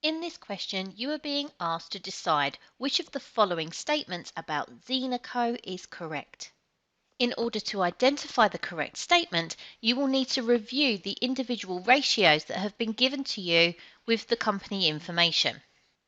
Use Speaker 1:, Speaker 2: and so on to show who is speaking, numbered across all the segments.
Speaker 1: In this question, you are being asked to decide which of the following statements about Xena Co. is correct. In order to identify the correct statement, you will need to review the individual ratios that have been given to you with the company information.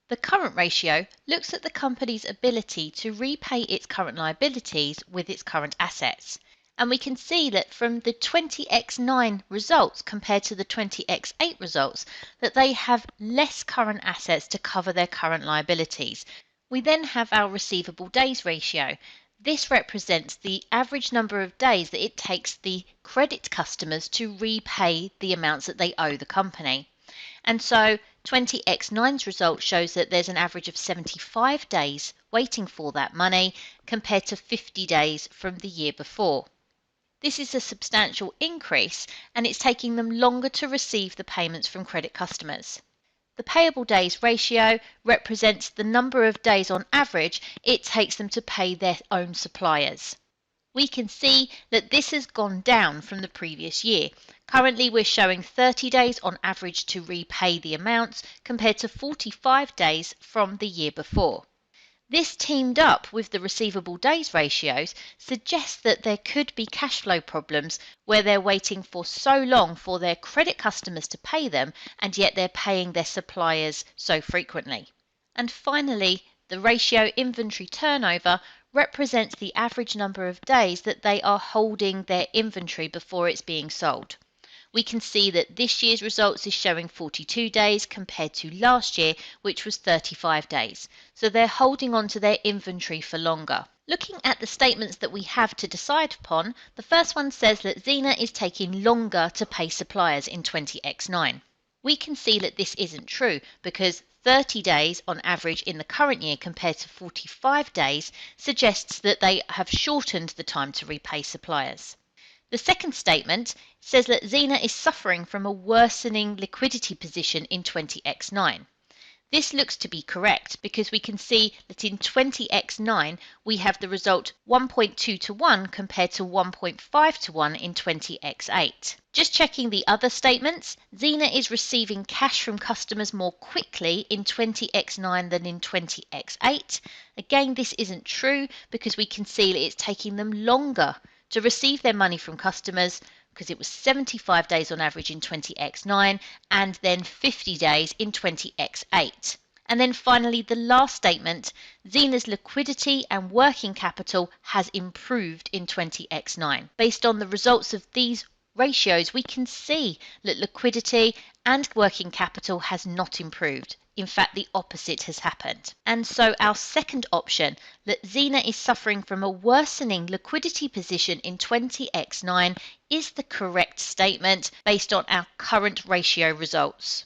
Speaker 1: The current ratio looks at the company's ability to repay its current liabilities with its current assets. And we can see that from the 20x9 results compared to the 20x8 results that they have less current assets to cover their current liabilities. We then have our receivable days ratio. This represents the average number of days that it takes the credit customers to repay the amounts that they owe the company. And so 20x9's result shows that there's an average of 75 days waiting for that money compared to 50 days from the year before. This is a substantial increase, and it's taking them longer to receive the payments from credit customers. The payable days ratio represents the number of days on average it takes them to pay their own suppliers. We can see that this has gone down from the previous year. Currently, we're showing 30 days on average to repay the amounts compared to 45 days from the year before. This teamed up with the receivable days ratios suggests that there could be cash flow problems where they're waiting for so long for their credit customers to pay them, and yet they're paying their suppliers so frequently. And finally, the ratio inventory turnover represents the average number of days that they are holding their inventory before it's being sold. We can see that this year's results is showing 42 days compared to last year, which was 35 days. So they're holding on to their inventory for longer. Looking at the statements that we have to decide upon, the first one says that Xena is taking longer to pay suppliers in 20x9. We can see that this isn't true because 30 days on average in the current year compared to 45 days suggests that they have shortened the time to repay suppliers. The second statement says that Xena is suffering from a worsening liquidity position in 20x9. This looks to be correct because we can see that in 20x9 we have the result 1.2 to 1 compared to 1.5 to 1 in 20x8. Just checking the other statements, Xena is receiving cash from customers more quickly in 20x9 than in 20x8. Again, this isn't true because we can see that it's taking them longer to receive their money from customers because it was 75 days on average in 20x9 and then 50 days in 20x8. And then finally, the last statement, Xena's liquidity and working capital has improved in 20x9. Based on the results of these ratios, we can see that liquidity and working capital has not improved. In fact, the opposite has happened. And so our second option, that Xena is suffering from a worsening liquidity position in 20x9, is the correct statement based on our current ratio results.